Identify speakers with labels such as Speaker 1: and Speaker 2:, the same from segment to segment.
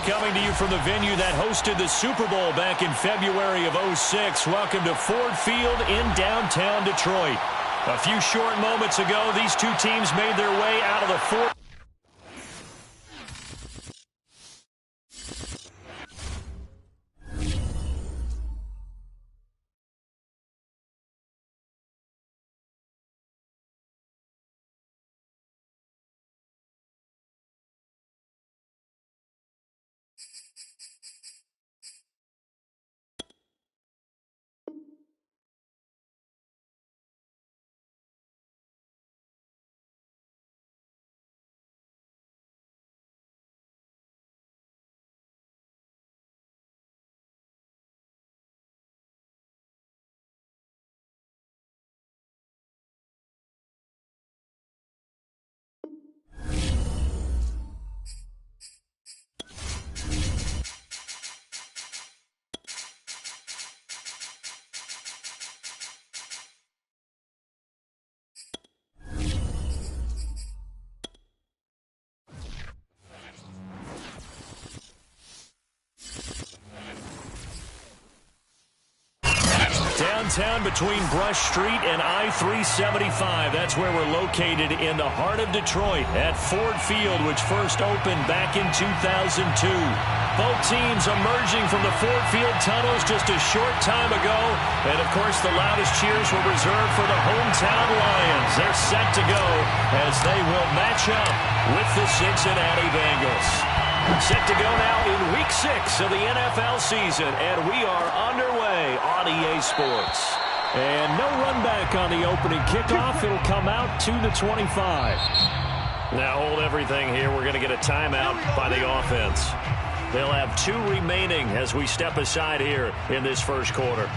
Speaker 1: coming to you from the venue that hosted the Super Bowl back in February of '06. Welcome to Ford Field in downtown Detroit. A few short moments ago, these two teams made their way out of the fourth. Downtown between Brush Street and I-375. That's where we're located in the heart of Detroit at Ford Field, which first opened back in 2002. Both teams emerging from the Ford Field tunnels just a short time ago. And, of course, the loudest cheers were reserved for the hometown Lions. They're set to go as they will match up with the Cincinnati Bengals. Set to go now in Week 6 of the NFL season, and we are underway on EA Sports. And no run back on the opening kickoff. It'll come out to the 25. Now hold everything here. We're going to get a timeout by the offense. They'll have 2 remaining as we step aside here in this first quarter.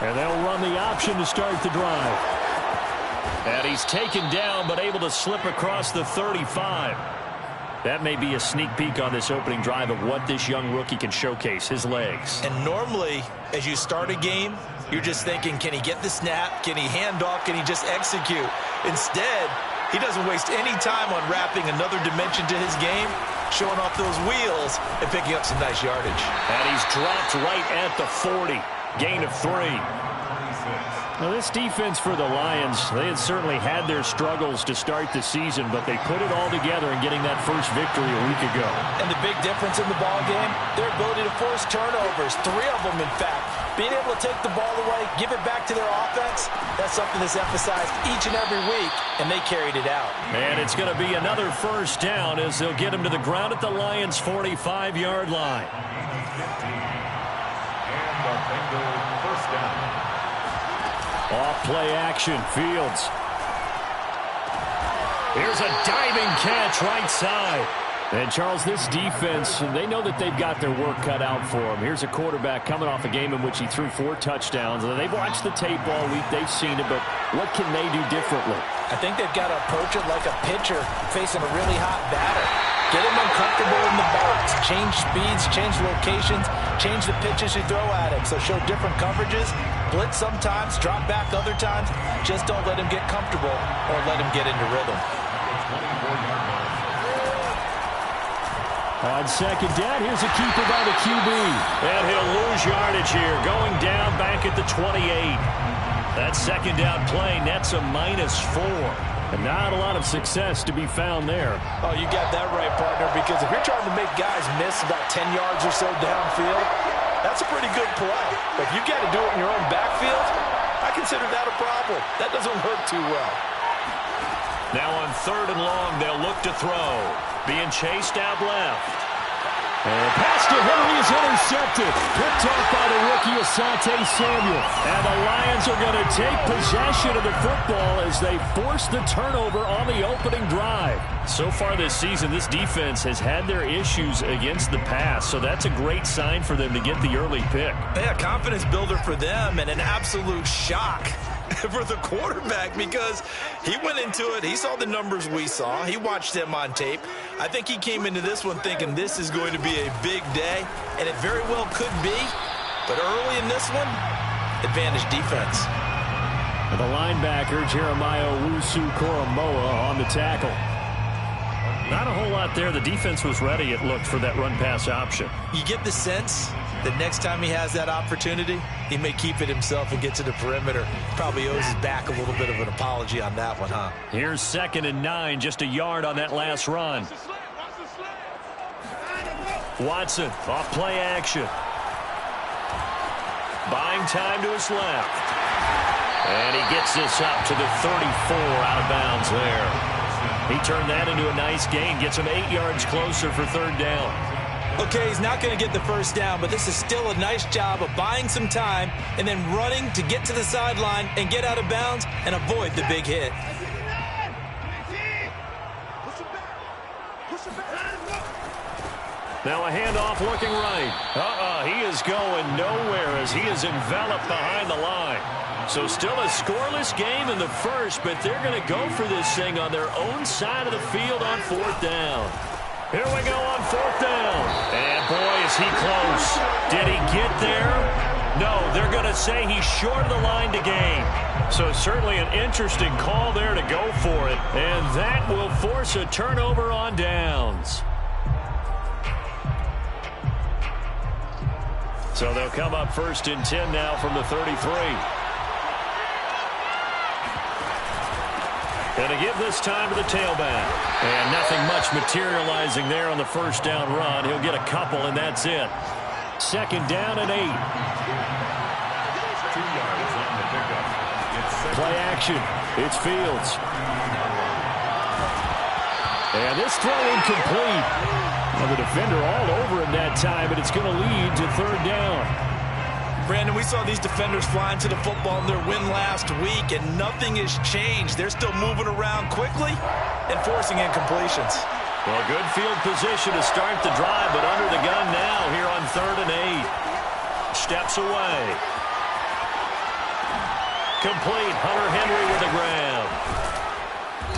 Speaker 1: And they'll run the option to start the drive. And he's taken down, but able to slip across the 35. That may be a sneak peek on this opening drive of what this young rookie can showcase, his legs.
Speaker 2: And normally, as you start a game, you're just thinking, can he get the snap? Can he hand off? Can he just execute? Instead, he doesn't waste any time on wrapping another dimension to his game, showing off those wheels, and picking up some nice yardage.
Speaker 1: And he's dropped right at the 40. Gain of 3. Now, this defense for the Lions, they had certainly had their struggles to start the season, but they put it all together in getting that first victory a week ago.
Speaker 2: And the big difference in the ball game, their ability to force turnovers, 3 of them, in fact. Being able to take the ball away, give it back to their offense, that's something that's emphasized each and every week, and they carried it out.
Speaker 1: And it's going to be another first down as they'll get him to the ground at the Lions' 45-yard line.
Speaker 3: First down.
Speaker 1: Off play action, Fields. Here's a diving catch right side. And, Charles, this defense, they know that they've got their work cut out for them. Here's a quarterback coming off a game in which he threw 4 touchdowns. And they've watched the tape all week. They've seen it, but what can they do differently?
Speaker 2: I think they've got to approach it like a pitcher facing a really hot batter. Get him uncomfortable in the box. Change speeds, change locations, change the pitches you throw at him. So show different coverages. Blitz sometimes, drop back other times. Just don't let him get comfortable or let him get into rhythm.
Speaker 1: On second down, here's a keeper by the QB. And he'll lose yardage here, going down back at the 28. That second down play nets a -4. And not a lot of success to be found there.
Speaker 2: Oh, you got that right, partner, because if you're trying to make guys miss about 10 yards or so downfield, that's a pretty good play. But if you got to do it in your own backfield, I consider that a problem. That doesn't work too well.
Speaker 1: Now on 3rd and long, they'll look to throw. Being chased out left. And pass to Henry is intercepted. Picked off by the rookie Asante Samuel. And the Lions are going to take possession of the football as they force the turnover on the opening drive. So far this season, this defense has had their issues against the pass, so that's a great sign for them to get the early pick.
Speaker 2: Yeah, confidence builder for them and an absolute shock for the quarterback because he went into it. He saw the numbers we saw. He watched them on tape. I think he came into this one thinking this is going to be a big day, and it very well could be. But early in this one, advantage defense.
Speaker 1: And the linebacker, Jeremiah Owusu-Koramoah, on the tackle. Not a whole lot there. The defense was ready, it looked, for that run-pass option.
Speaker 2: You get the sense that next time he has that opportunity, he may keep it himself and get to the perimeter. Probably owes his back a little bit of an apology on that one, huh?
Speaker 1: Here's 2nd and 9, just a yard on that last run. Watson, off play action. Buying time to his left. And he gets this up to the 34, out of bounds there. He turned that into a nice gain, gets him 8 yards closer for 3rd down.
Speaker 2: Okay, he's not going to get the first down, but this is still a nice job of buying some time and then running to get to the sideline and get out of bounds and avoid the big hit.
Speaker 1: Now a handoff looking right. He is going nowhere as he is enveloped behind the line. So still a scoreless game in the first, but they're going to go for this thing on their own side of the field on 4th down. Here we go on 4th down. And boy, is he close. Did he get there? No, they're going to say he's short of the line to gain. So certainly an interesting call there to go for it. And that will force a turnover on downs. So they'll come up 1st and 10 now from the 33. Going to give this time to the tailback. And nothing much materializing there on the 1st down run. He'll get a couple, and that's it. 2nd down and 8.
Speaker 3: 2 yards on the pickup.
Speaker 1: Play action. It's Fields. And this throw incomplete. Well, the defender all over him that time, but it's going to lead to 3rd down.
Speaker 2: Brandon, we saw these defenders flying to the football in their win last week, and nothing has changed. They're still moving around quickly and forcing incompletions.
Speaker 1: Well, good field position to start the drive, but under the gun now here on 3rd and 8. Steps away. Complete. Hunter Henry with the grab.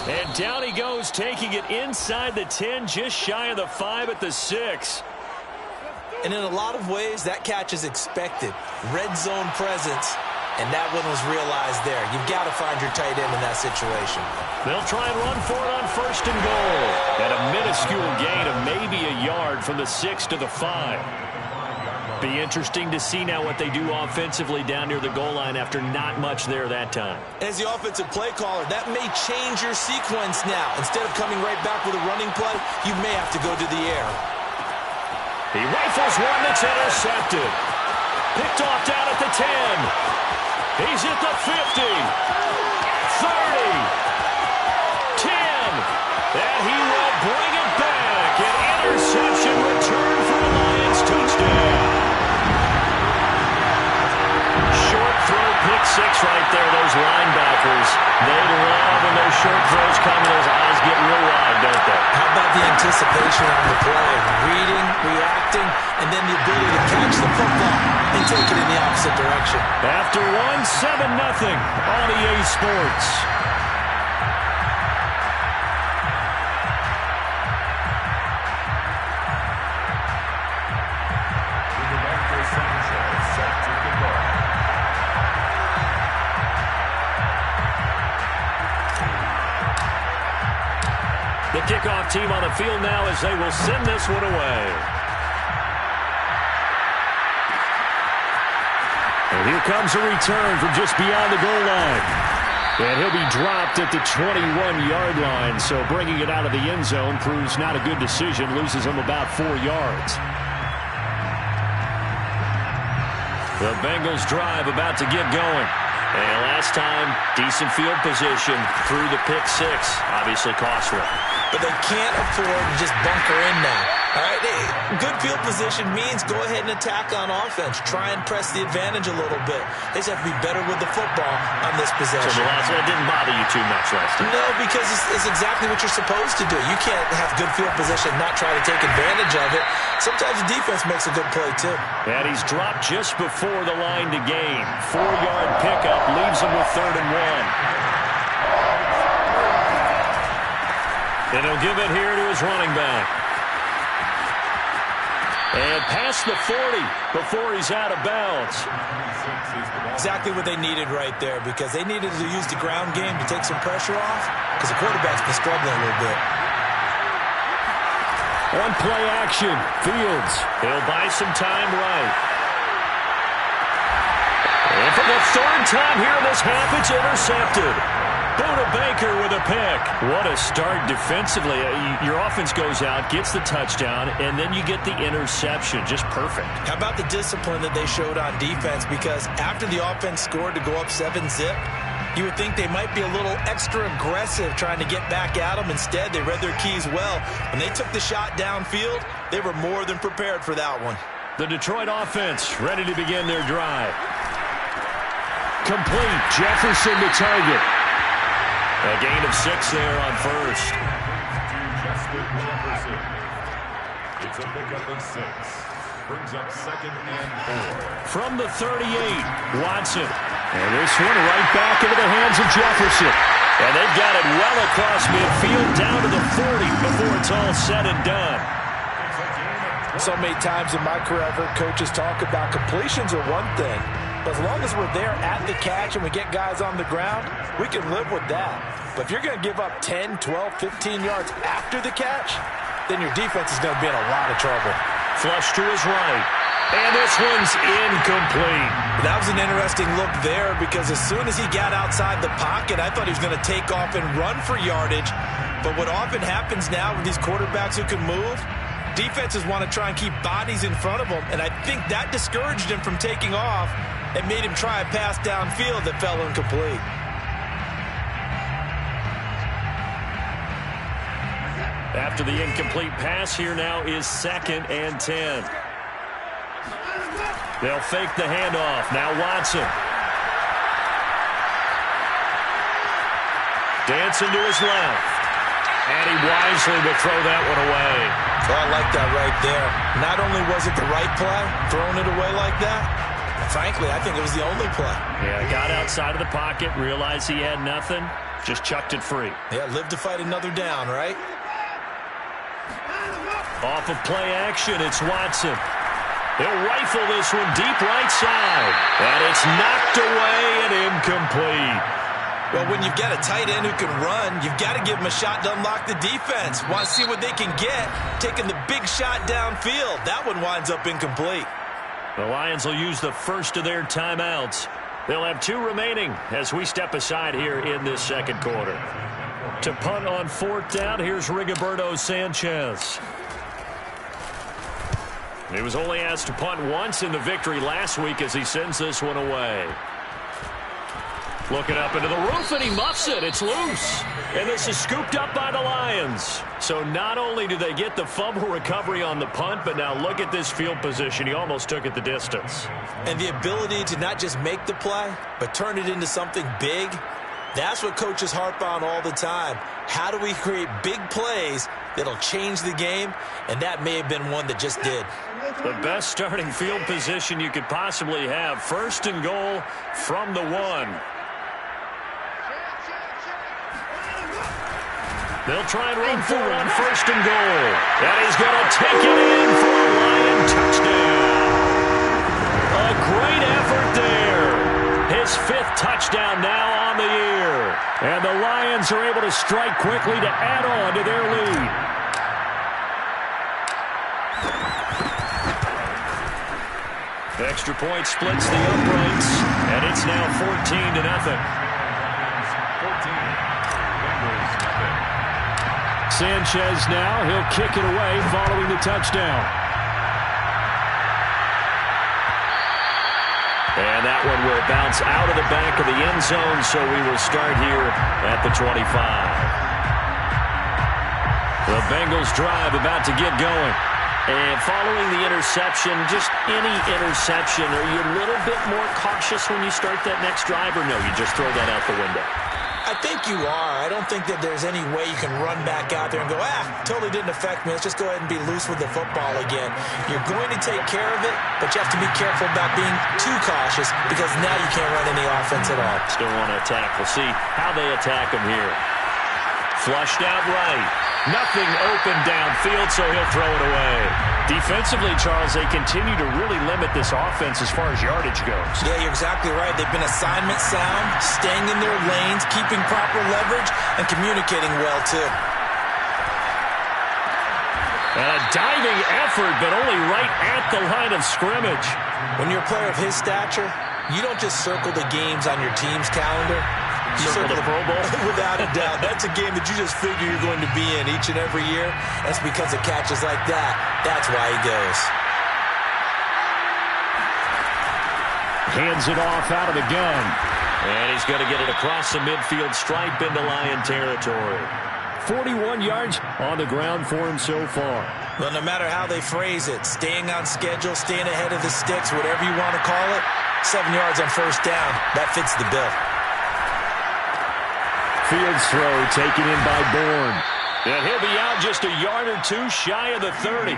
Speaker 1: And down he goes, taking it inside the 10, just shy of the 5 at the 6.
Speaker 2: And in a lot of ways, that catch is expected. Red zone presence, and that one was realized there. You've got to find your tight end in that situation.
Speaker 1: They'll try and run for it on 1st and goal. At a minuscule gain of maybe a yard from the 6 to the 5. Be interesting to see now what they do offensively down near the goal line after not much there that time.
Speaker 2: As the offensive play caller, that may change your sequence now. Instead of coming right back with a running play, you may have to go to the air.
Speaker 1: He rifles one that's intercepted. Picked off down at the 10. He's at the 50. 30. 10. And he will bring it back. An interception return for a Lions touchdown. Short throw, pick 6 right there. Those linebackers, they love when those short throws come. Those eyes get real wide, don't they?
Speaker 2: How about the anticipation on the play? Reading, reacting, and then the ability to catch the football and take it in the opposite direction.
Speaker 1: After 1-7-0 on EA Sports. The kickoff team on the field now as they will send this one away. And here comes a return from just beyond the goal line. And he'll be dropped at the 21-yard line, so bringing it out of the end zone proves not a good decision, loses him about 4 yards. The Bengals drive about to get going. And last time, decent field position through the pick 6, obviously costly.
Speaker 2: But they can't afford to just bunker in now. All right, good field position means go ahead and attack on offense. Try and press the advantage a little bit. They just have to be better with the football on this possession.
Speaker 1: So it didn't bother you too much last time?
Speaker 2: No, because it's exactly what you're supposed to do. You can't have good field position and not try to take advantage of it. Sometimes the defense makes a good play, too.
Speaker 1: And he's dropped just before the line to gain. 4-yard pickup leaves him with 3rd and 1. And he'll give it here to his running back. And past the 40 before he's out of bounds.
Speaker 2: Exactly what they needed right there, because they needed to use the ground game to take some pressure off, because the quarterback's been struggling a little bit.
Speaker 1: On play action, Fields. He'll buy some time right. And for the 3rd time here in this half, it's intercepted. Buda Baker with a pick. What a start defensively. Your offense goes out, gets the touchdown, and then you get the interception. Just perfect. How
Speaker 2: about the discipline that they showed on defense? Because after the offense scored to go up 7-zip, you would think they might be a little extra aggressive trying to get back at them. Instead, they read their keys well. When they took the shot downfield, they were more than prepared for that one.
Speaker 1: The Detroit offense ready to begin their drive. Complete. Jefferson to target. A gain of 6 there on first.
Speaker 3: It's a pickup of 6. Brings up 2nd and 4.
Speaker 1: From the 38, Watson. And this one right back into the hands of Jefferson. And they've got it well across midfield down to the 40 before it's all said and done.
Speaker 2: So many times in my career, I've heard coaches talk about completions are one thing. But as long as we're there at the catch and we get guys on the ground, we can live with that. But if you're going to give up 10, 12, 15 yards after the catch, then your defense is going to be in a lot of trouble.
Speaker 1: Flush to his right. And this one's incomplete.
Speaker 2: That was an interesting look there, because as soon as he got outside the pocket, I thought he was going to take off and run for yardage. But what often happens now with these quarterbacks who can move, defenses want to try and keep bodies in front of them. And I think that discouraged him from taking off and made him try a pass downfield that fell incomplete.
Speaker 1: After the incomplete pass, here now is 2nd and 10. They'll fake the handoff. Now Watson. Dancing to his left. And he wisely will throw that one away.
Speaker 2: Oh, I like that right there. Not only was it the right play, throwing it away like that, frankly, I think it was the only play.
Speaker 1: Yeah, got outside of the pocket, realized he had nothing, just chucked it free.
Speaker 2: Yeah, live to fight another down, right?
Speaker 1: Off of play action, it's Watson. He'll rifle this one deep right side. And it's knocked away and incomplete.
Speaker 2: Well, when you've got a tight end who can run, you've got to give him a shot to unlock the defense. Want to see what they can get, taking the big shot downfield. That one winds up incomplete.
Speaker 1: The Lions will use the first of their timeouts. They'll have 2 remaining as we step aside here in this 2nd quarter. To punt on 4th down, here's Rigoberto Sanchez. He was only asked to punt once in the victory last week as he sends this one away. Looking up into the roof, and he muffs it. It's loose. And this is scooped up by the Lions. So not only do they get the fumble recovery on the punt, but now look at this field position. He almost took it the distance.
Speaker 2: And the ability to not just make the play, but turn it into something big, that's what coaches harp on all the time. How do we create big plays that'll change the game? And that may have been one that just did.
Speaker 1: The best starting field position you could possibly have. 1st and goal from the 1. They'll try and run for it on 1st and goal. And he's going to take it in for a Lion touchdown. A great effort there. His 5th touchdown now on the year. And the Lions are able to strike quickly to add on to their lead. Extra point splits the uprights. And it's now 14-0.
Speaker 3: 14. Bengals nothing.
Speaker 1: Sanchez now, he'll kick it away following the touchdown. And that one will bounce out of the back of the end zone, so we will start here at the 25. The Bengals drive about to get going. And following the interception, just any interception, are you a little bit more cautious when you start that next drive, or no, you just throw that out the window?
Speaker 2: I think you are. I don't think that there's any way you can run back out there and go, totally didn't affect me. Let's just go ahead and be loose with the football again. You're going to take care of it, but you have to be careful about being too cautious because now you can't run any offense at all.
Speaker 1: Still want to attack. We'll see how they attack him here. Flushed out right. Nothing open downfield, so he'll throw it away. Defensively, Charles, they continue to really limit this offense as far as yardage goes.
Speaker 2: Yeah, you're exactly right. They've been assignment sound, staying in their lanes, keeping proper leverage, and communicating well, too.
Speaker 1: And a diving effort, but only right at the line of scrimmage.
Speaker 2: When you're a player of his stature, you don't just circle the games on your team's calendar. You circle the Pro Bowl? Without a doubt. That's a game that you just figure you're going to be in each and every year. That's because of catches like that. That's why he goes.
Speaker 1: Hands it off out of the gun. And he's going to get it across the midfield stripe into Lion territory. 41 yards on the ground for him so far.
Speaker 2: Well, no matter how they phrase it, staying on schedule, staying ahead of the sticks, whatever you want to call it, 7 yards on first down, that fits the bill.
Speaker 1: Fields throw taken in by Bourne. And he'll be out just a yard or two shy of the 30.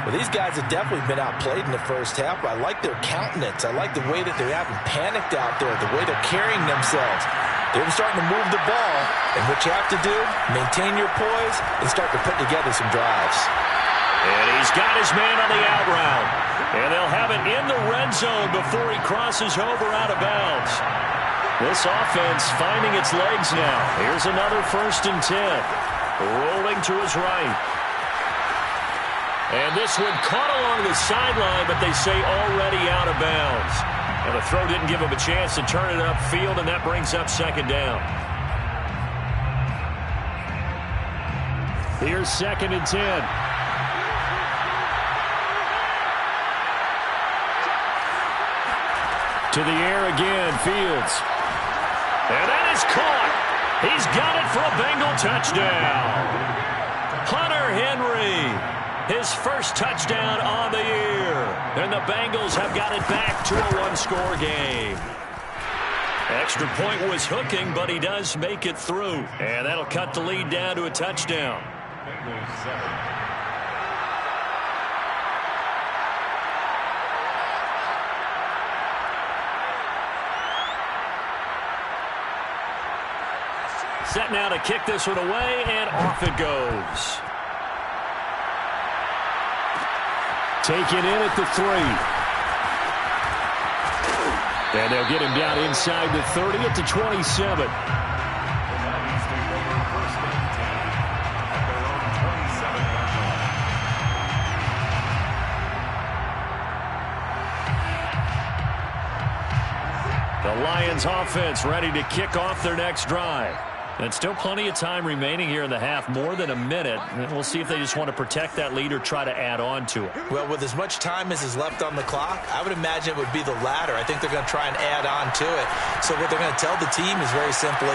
Speaker 2: Well, these guys have definitely been outplayed in the first half. I like their countenance. I like the way that they haven't panicked out there, the way they're carrying themselves. They're starting to move the ball. And what you have to do, maintain your poise and start to put together some drives.
Speaker 1: And he's got his man on the out route. And they'll have it in the red zone before he crosses over out of bounds. This offense finding its legs now. Here's another 1st and 10. Rolling to his right. And this one caught along the sideline, but they say already out of bounds. And the throw didn't give him a chance to turn it upfield, and that brings up 2nd down. Here's 2nd and 10. To the air again, Fields. And that is caught. He's got it for a Bengal touchdown. Hunter Henry, his first touchdown on the year. And the Bengals have got it back to a one-score game. Extra point was hooking, but he does make it through. And that'll cut the lead down to a touchdown.
Speaker 3: Bengals 7.
Speaker 1: Set now to kick this one away, and off it goes. Taken in at the 3. And they'll get him down inside the 30 at the 27. The Lions offense ready to kick off their next drive. And still plenty of time remaining here in the half, more than a minute. And we'll see if they just want to protect that lead or try to add on to it.
Speaker 2: Well, with as much time as is left on the clock, I would imagine it would be the latter. I think they're going to try and add on to it. So what they're going to tell the team is very simply,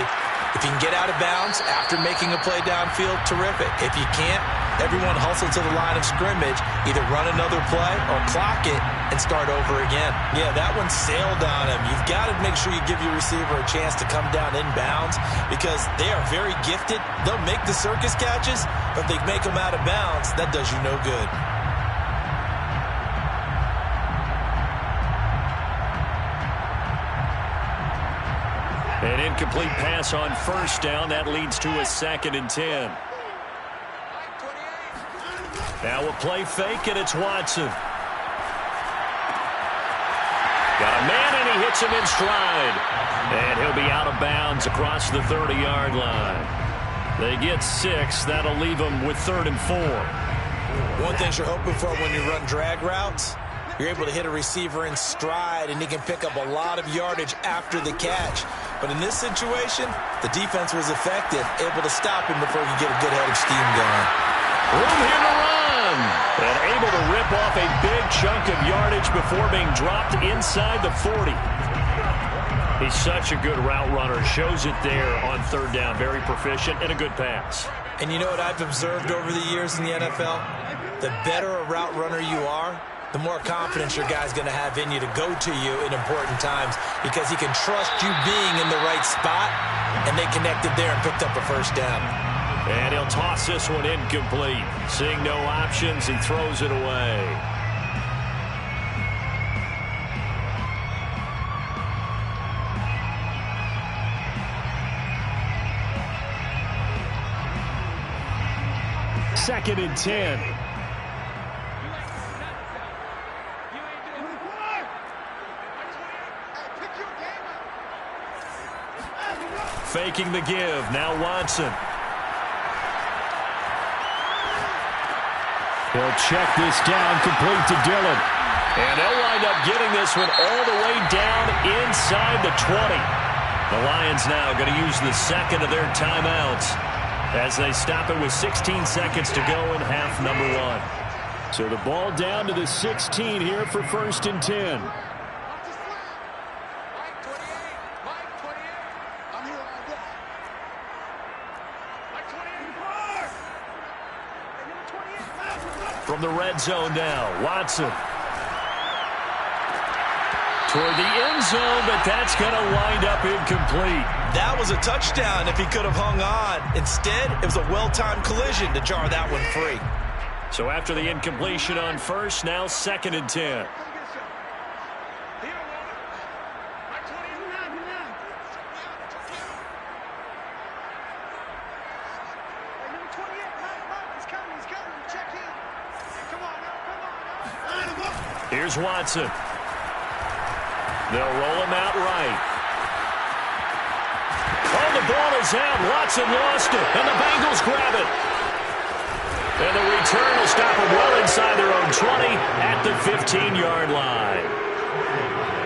Speaker 2: if you can get out of bounds after making a play downfield, terrific. If you can't, everyone hustle to the line of scrimmage, either run another play or clock it and start over again. Yeah, that one sailed on him. You've got to make sure you give your receiver a chance to come down inbounds because they are very gifted. They'll make the circus catches, but if they make them out of bounds, that does you no good.
Speaker 1: An incomplete pass on first down. That leads to a 2nd and 10. Now a play fake, and it's Watson. Got a man, and he hits him in stride. And he'll be out of bounds across the 30-yard line. They get 6. That'll leave them with 3rd and 4.
Speaker 2: One thing you're hoping for when you run drag routes, you're able to hit a receiver in stride, and he can pick up a lot of yardage after the catch. But in this situation, the defense was effective, able to stop him before he could get a good head of steam going.
Speaker 1: Room here to run. And able to rip off a big chunk of yardage before being dropped inside the 40. He's such a good route runner. Shows it there on 3rd down. Very proficient and a good pass.
Speaker 2: And you know what I've observed over the years in the NFL? The better a route runner you are, the more confidence your guy's going to have in you to go to you in important times because he can trust you being in the right spot, and they connected there and picked up a first down.
Speaker 1: And he'll toss this one incomplete. Seeing no options, he throws it away. Second and 10. Faking the give. Now Watson. He'll check this down, complete to Dillon. And they'll wind up getting this one all the way down inside the 20. The Lions now going to use the second of their timeouts as they stop it with 16 seconds to go in half number 1. So the ball down to the 16 here for first and 10. From the red zone now, Watson. Toward the end zone, but that's going to wind up incomplete.
Speaker 2: That was a touchdown if he could have hung on. Instead, it was a well-timed collision to jar that one free.
Speaker 1: So after the incompletion on first, now second and 10. Here's Watson. They'll roll him out right. Oh, the ball is out. Watson lost it, and the Bengals grab it. And the return will stop them well inside their own 20 at the 15-yard line.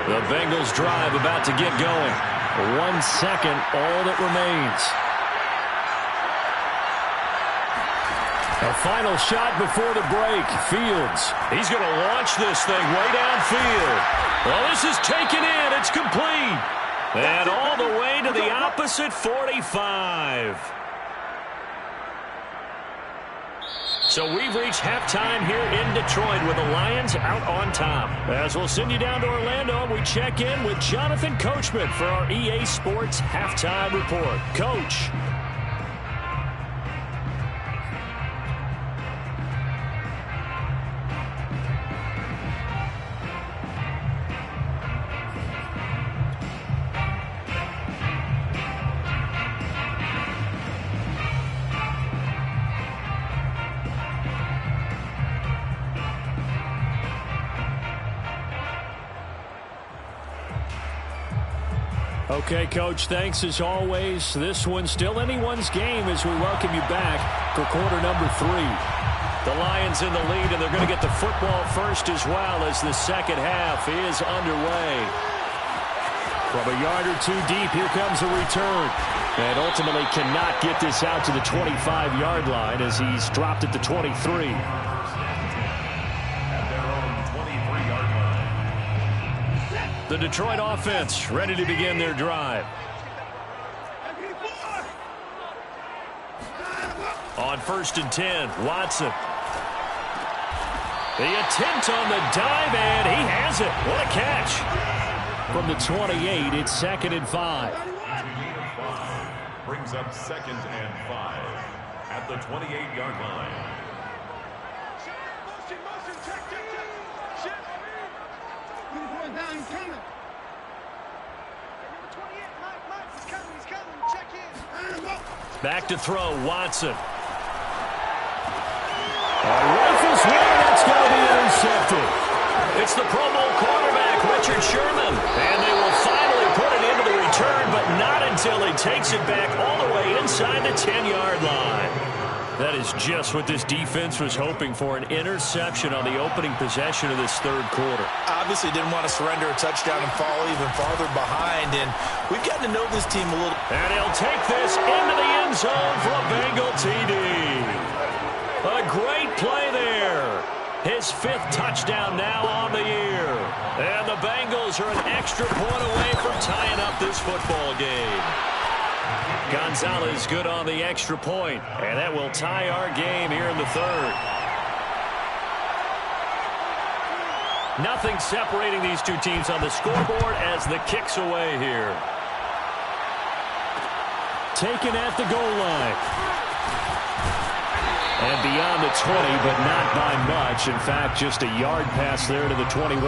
Speaker 1: The Bengals drive about to get going. 1 second, all that remains. A final shot before the break. Fields. He's going to launch this thing way downfield. Well, this is taken in. It's complete. And all the way to the opposite 45. So we've reached halftime here in Detroit with the Lions out on top. As we'll send you down to Orlando, we check in with Jonathan Coachman for our EA Sports Halftime Report. Coach. Okay, Coach, thanks as always. This one's still anyone's game as we welcome you back for quarter number 3. The Lions in the lead, and they're going to get the football first as well as the second half is underway. From a yard or two deep, here comes a return. And ultimately cannot get this out to the 25-yard line as he's dropped at the 23. The Detroit offense ready to begin their drive. On first and 10, Watson. The attempt on the dive, and he has it. What a catch. From the 28, it's second and 5.
Speaker 3: Brings up second and 5 at the 28-yard line.
Speaker 1: Back to throw, Watson. Rifles one, that's going to be intercepted. It's the Pro Bowl quarterback, Richard Sherman. And they will finally put it into the return, but not until he takes it back all the way inside the 10-yard line. That is just what this defense was hoping for, an interception on the opening possession of this third quarter.
Speaker 2: Obviously didn't want to surrender a touchdown and fall even farther behind, and we've gotten to know this team a little.
Speaker 1: And he'll take this into the end zone for a Bengal TD. A great play there. His 5th touchdown now on the year. And the Bengals are an extra point away from tying up this football game. Gonzalez good on the extra point, and that will tie our game here in the third. Nothing separating these two teams on the scoreboard as the kick's away here. Taken at the goal line. And beyond the 20, but not by much. In fact, just a yard pass there to the 21.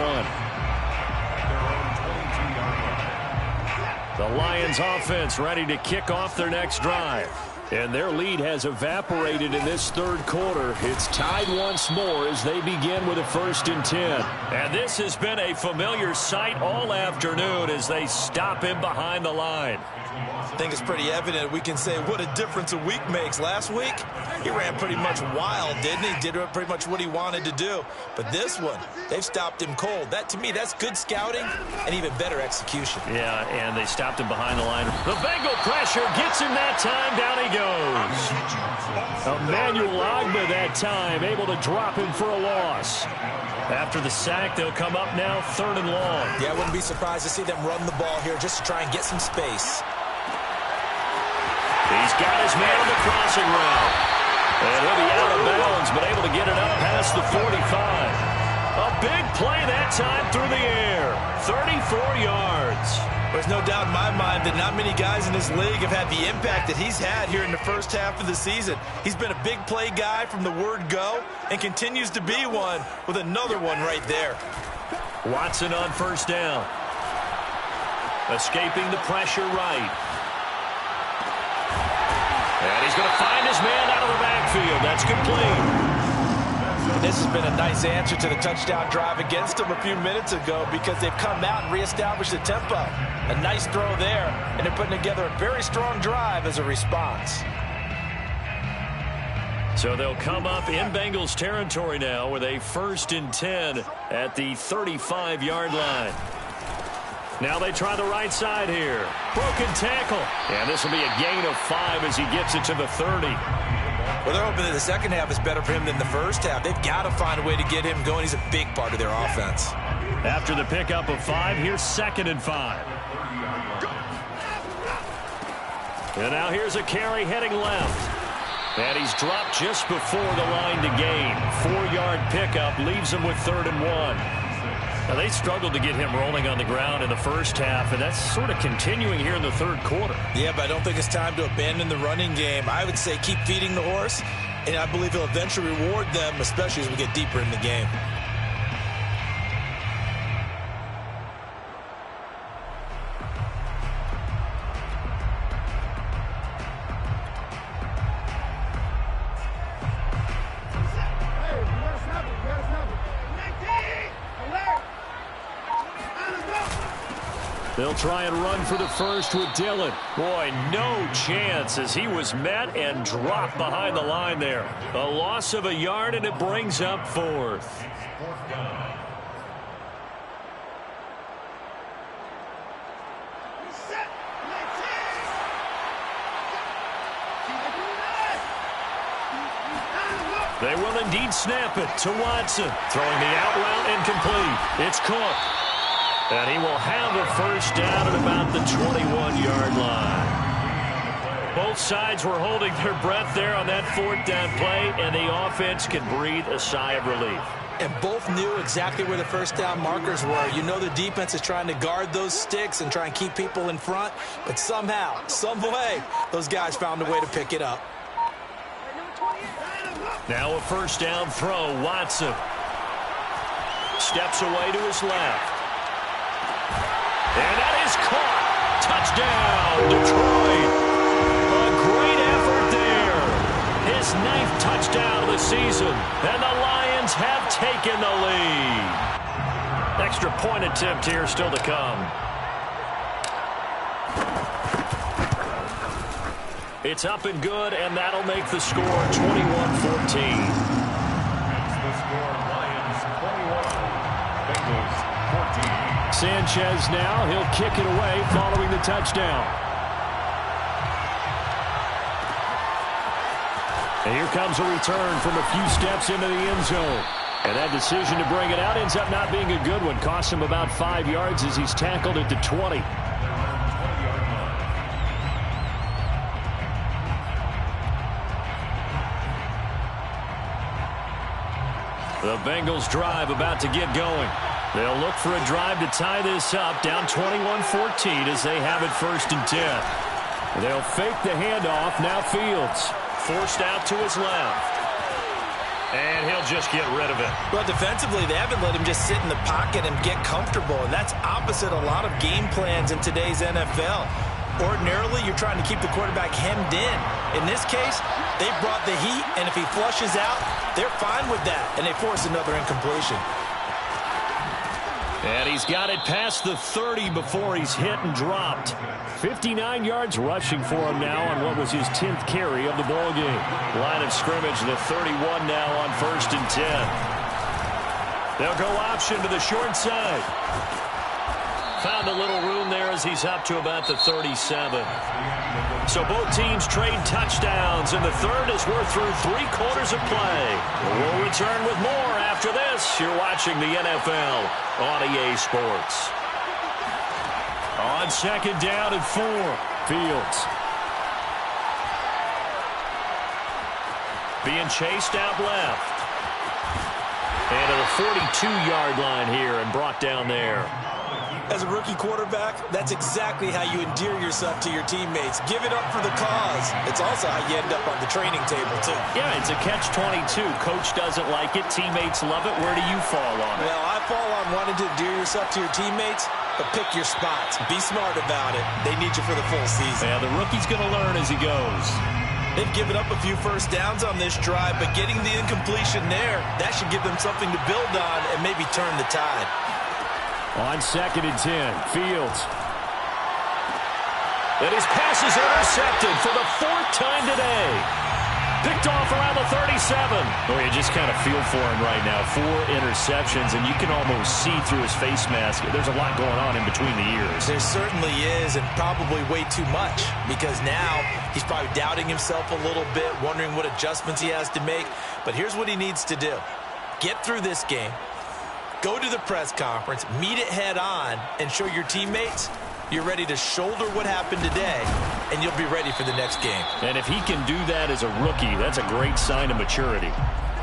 Speaker 1: The Lions offense ready to kick off their next drive. And their lead has evaporated in this third quarter. It's tied once more as they begin with a 1st and 10. And this has been a familiar sight all afternoon as they stop him behind the line.
Speaker 2: I think it's pretty evident. We can say what a difference a week makes. Last week, he ran pretty much wild, didn't he? Did pretty much what he wanted to do. But this one, they've stopped him cold. That, to me, that's good scouting and even better execution.
Speaker 1: Yeah, and they stopped him behind the line. The Bengal pressure gets him that time. Down he goes. Emmanuel Agba that time, able to drop him for a loss. After the sack, they'll come up now 3rd and long.
Speaker 2: Yeah, I wouldn't be surprised to see them run the ball here just to try and get some space.
Speaker 1: He's got his man on the crossing route. And he'll be out of bounds, but able to get it up past the 45. A big play that time through the air. 34 yards.
Speaker 2: There's no doubt in my mind that not many guys in this league have had the impact that he's had here in the first half of the season. He's been a big play guy from the word go and continues to be one with another one right there.
Speaker 1: Watson on 1st down. Escaping the pressure right. And he's going to find his man out of the backfield. That's complete.
Speaker 2: This has been a nice answer to the touchdown drive against them a few minutes ago because they've come out and reestablished the tempo. A nice throw there, and they're putting together a very strong drive as a response.
Speaker 1: So they'll come up in Bengals territory now with a 1st and 10 at the 35-yard line. Now they try the right side here. Broken tackle. And this will be a gain of 5 as he gets it to the 30.
Speaker 2: Well, they're hoping that the second half is better for him than the first half. They've got to find a way to get him going. He's a big part of their offense.
Speaker 1: After the pickup of 5, here's 2nd and 5. And now here's a carry heading left. And he's dropped just before the line to gain. 4-yard pickup leaves him with 3rd and 1. Now, they struggled to get him rolling on the ground in the first half, and that's sort of continuing here in the third quarter.
Speaker 2: Yeah, but I don't think it's time to abandon the running game. I would say keep feeding the horse, and I believe he'll eventually reward them, especially as we get deeper in the game.
Speaker 1: They'll try and run for the first with Dillon. Boy, no chance as he was met and dropped behind the line there. A loss of a yard, and it brings up 4th. They will indeed snap it to Watson. Throwing the out route incomplete. It's Cook. And he will have a first down at about the 21-yard line. Both sides were holding their breath there on that 4th down play, and the offense can breathe a sigh of relief.
Speaker 2: And both knew exactly where the first down markers were. You know the defense is trying to guard those sticks and try and keep people in front, but somehow, some way, those guys found a way to pick it up.
Speaker 1: Now a first down throw, Watson. Steps away to his left. And that is caught. Touchdown, Detroit. A great effort there. His 9th touchdown of the season. And the Lions have taken the lead. Extra point attempt here still to come. It's up and good, and that'll make the score 21-14.
Speaker 3: Makes the score Lions 21, Bengals 14.
Speaker 1: Sanchez now, he'll kick it away following the touchdown. And here comes a return from a few steps into the end zone. And that decision to bring it out ends up not being a good one. Costs him about 5 yards as he's tackled at the 20. The Bengals drive about to get going. They'll look for a drive to tie this up, down 21-14 as they have it 1st and 10. They'll fake the handoff. Now Fields forced out to his left. And he'll just get rid of it.
Speaker 2: Well, defensively, they haven't let him just sit in the pocket and get comfortable, and that's opposite a lot of game plans in today's NFL. Ordinarily, you're trying to keep the quarterback hemmed in. In this case, they brought the heat, and if he flushes out, they're fine with that, and they force another incompletion.
Speaker 1: And he's got it past the 30 before he's hit and dropped. 59 yards rushing for him now on what was his 10th carry of the ballgame. Line of scrimmage, the 31 now on 1st and 10. They'll go option to the short side. Found a little room there as he's up to about the 37. So both teams trade touchdowns, and the third as we're through 3 quarters of play. We'll return with more after this. You're watching the NFL on EA Sports. On 2nd down and 4, Fields. Being chased out left. And to the 42-yard line here and brought down there.
Speaker 2: As a rookie quarterback, that's exactly how you endear yourself to your teammates. Give it up for the cause. It's also how you end up on the training table, too.
Speaker 1: Yeah, it's a catch-22. Coach doesn't like it. Teammates love it. Where do you fall on it?
Speaker 2: Well, I fall on wanting to endear yourself to your teammates, but pick your spots. Be smart about it. They need you for the full season.
Speaker 1: Yeah, the rookie's going to learn as he goes.
Speaker 2: They've given up a few first downs on this drive, but getting the incompletion there, that should give them something to build on and maybe turn the tide.
Speaker 1: On 2nd and 10, Fields. And his pass is intercepted for the 4th time today. Picked off around the 37. Oh, you just kind of feel for him right now. 4 interceptions, and you can almost see through his face mask. There's a lot going on in between the ears.
Speaker 2: There certainly is, and probably way too much, because now he's probably doubting himself a little bit, wondering what adjustments he has to make. But here's what he needs to do. Get through this game. Go to the press conference, meet it head on, and show your teammates you're ready to shoulder what happened today, and you'll be ready for the next game.
Speaker 1: And if he can do that as a rookie, that's a great sign of maturity.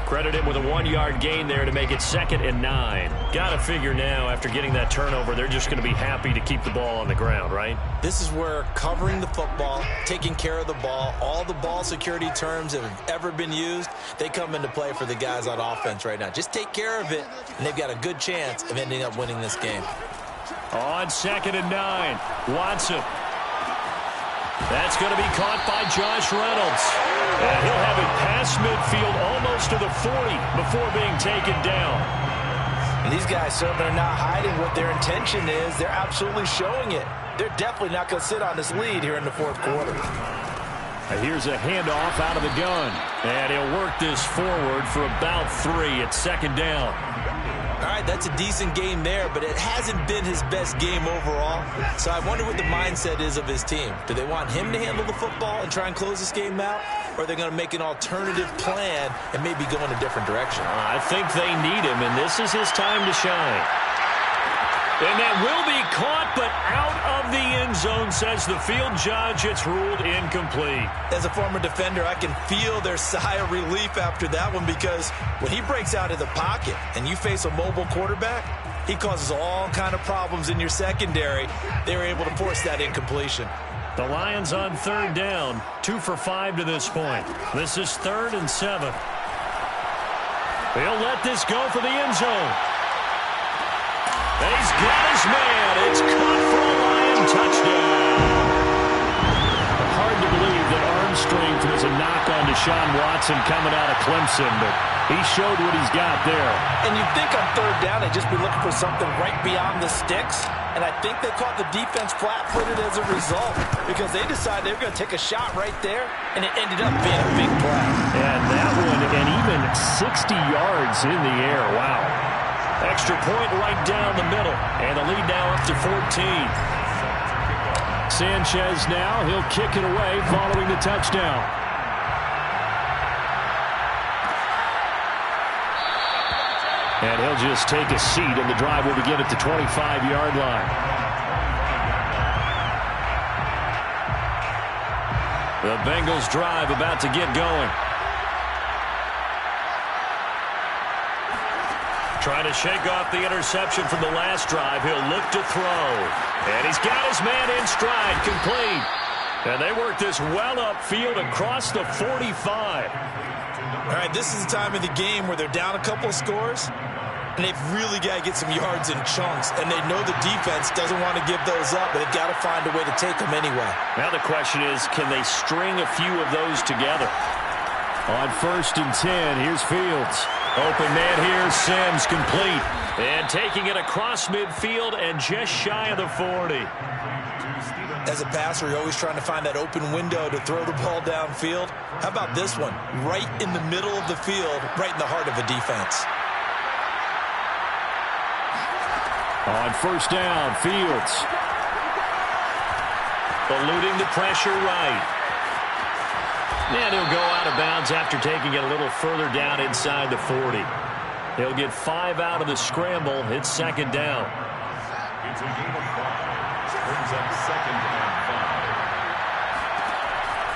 Speaker 1: Credit him with a 1-yard gain there to make it 2nd and 9. Got to figure now, after getting that turnover, they're just going to be happy to keep the ball on the ground, right?
Speaker 2: This is where covering the football, taking care of the ball, all the ball security terms that have ever been used, they come into play for the guys on offense right now. Just take care of it, and they've got a good chance of ending up winning this game.
Speaker 1: On 2nd and 9, Watson. That's going to be caught by Josh Reynolds. And he'll have it past midfield almost to the 40 before being taken down.
Speaker 2: And these guys certainly are not hiding what their intention is. They're absolutely showing it. They're definitely not going to sit on this lead here in the 4th quarter.
Speaker 1: Here's a handoff out of the gun. And he'll work this forward for about 3 at 2nd down.
Speaker 2: All right, that's a decent game there, but it hasn't been his best game overall. So I wonder what the mindset is of his team. Do they want him to handle the football and try and close this game out? Or are they going to make an alternative plan and maybe go in a different direction?
Speaker 1: I think they need him, and this is his time to shine. And that will be caught, but out of the end zone, says the field judge. It's ruled incomplete.
Speaker 2: As a former defender, I can feel their sigh of relief after that one, because when he breaks out of the pocket and you face a mobile quarterback, he causes all kind of problems in your secondary. They were able to force that incompletion.
Speaker 1: The Lions on 3rd down, 2 for 5 to this point. This is 3rd and 7. They'll let this go for the end zone. He's got his man. It's caught for a Lion touchdown. Hard to believe that arm strength was a knock on Deshaun Watson coming out of Clemson, but he showed what he's got there.
Speaker 2: And you'd think on 3rd down they'd just be looking for something right beyond the sticks, and I think they caught the defense flat-footed as a result, because they decided they were going to take a shot right there, and it ended up being a big play.
Speaker 1: And that one, and even 60 yards in the air. Wow. Extra point right down the middle. And the lead now up to 14. Sanchez now, he'll kick it away following the touchdown. And he'll just take a seat, and the drive will begin at the 25-yard line. The Bengals drive about to get going. Trying to shake off the interception from the last drive. He'll look to throw. And he's got his man in stride, complete. And they work this well upfield across the 45.
Speaker 2: All right, this is the time of the game where they're down a couple of scores, and they've really got to get some yards in chunks, and they know the defense doesn't want to give those up, but they've got to find a way to take them anyway.
Speaker 1: Now the question is, can they string a few of those together? On 1st and 10, here's Fields. Open man here, Sims, complete. And taking it across midfield and just shy of the 40.
Speaker 2: As a passer, you're always trying to find that open window to throw the ball downfield. How about this one? Right in the middle of the field, right in the heart of a defense.
Speaker 1: On 1st down, Fields. Eluding the pressure right. And he'll go out of bounds after taking it a little further down inside the 40. He'll get 5 out of the scramble. It's 2nd down.
Speaker 3: It's a game of 5. Brings up 2nd and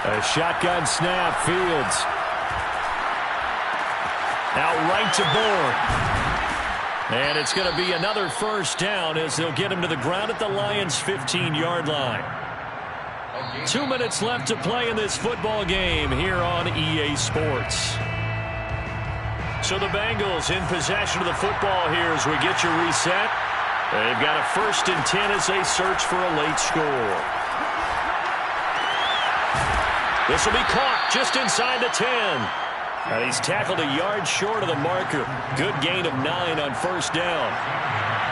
Speaker 3: 5.
Speaker 1: A shotgun snap, Fields. Out right to Bourne. And it's going to be another 1st down as they'll get him to the ground at the Lions' 15-yard line. 2 minutes left to play in this football game here on EA Sports. So the Bengals in possession of the football here as we get you reset. They've got a 1st and 10 as they search for a late score. This will be caught just inside the 10. And he's tackled a yard short of the marker. Good gain of 9 on 1st down.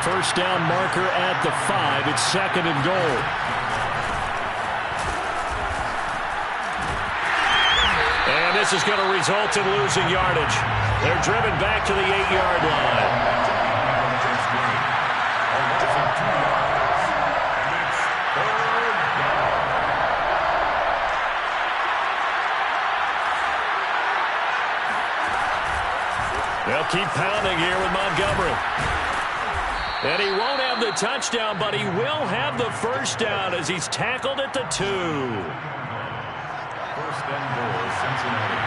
Speaker 1: 1st down marker at the 5. It's 2nd and goal. And this is going to result in losing yardage. They're driven back to the 8-yard line. They'll keep pounding here with Montgomery. And he won't have the touchdown, but he will have the 1st down as he's tackled at the 2.
Speaker 3: 1st and goal, Cincinnati.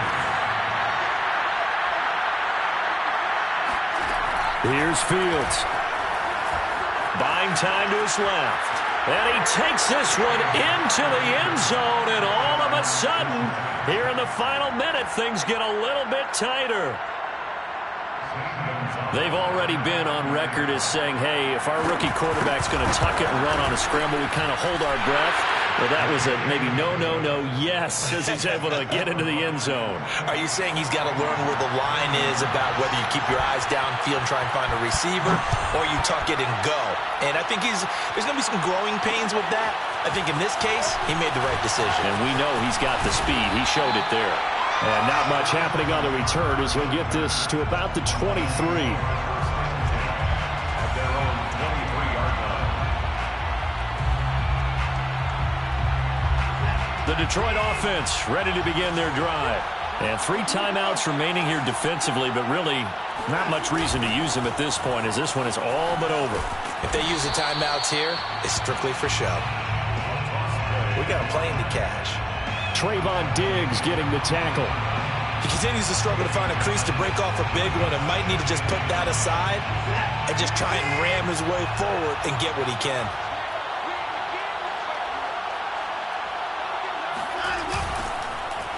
Speaker 1: Here's Fields. Buying time to his left. And he takes this one into the end zone, and all of a sudden, here in the final minute, things get a little bit tighter. They've already been on record as saying, hey, if our rookie quarterback's going to tuck it and run on a scramble, we kind of hold our breath. Well, that was a maybe no, yes, as he's able to get into the end zone.
Speaker 2: Are you saying he's got to learn where the line is about whether you keep your eyes downfield and try and find a receiver, or you tuck it and go? And I think there's going to be some growing pains with that. I think in this case, he made the right decision.
Speaker 1: And we know he's got the speed. He showed it there. And not much happening on the return as he'll get this to about the 23.
Speaker 3: At their own 23-yard line.
Speaker 1: The Detroit offense ready to begin their drive. And 3 timeouts remaining here defensively, but really not much reason to use them at this point as this one is all but over.
Speaker 2: If they use the timeouts here, it's strictly for show. We got a plane to cash.
Speaker 1: Trayvon Diggs getting the tackle.
Speaker 2: He continues to struggle to find a crease to break off a big one and might need to just put that aside and just try and ram his way forward and get what he can.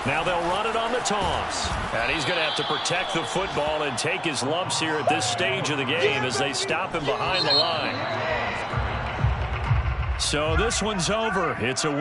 Speaker 1: Now they'll run it on the toss. And he's going to have to protect the football and take his lumps here at this stage of the game as they stop him behind the line. So this one's over. It's a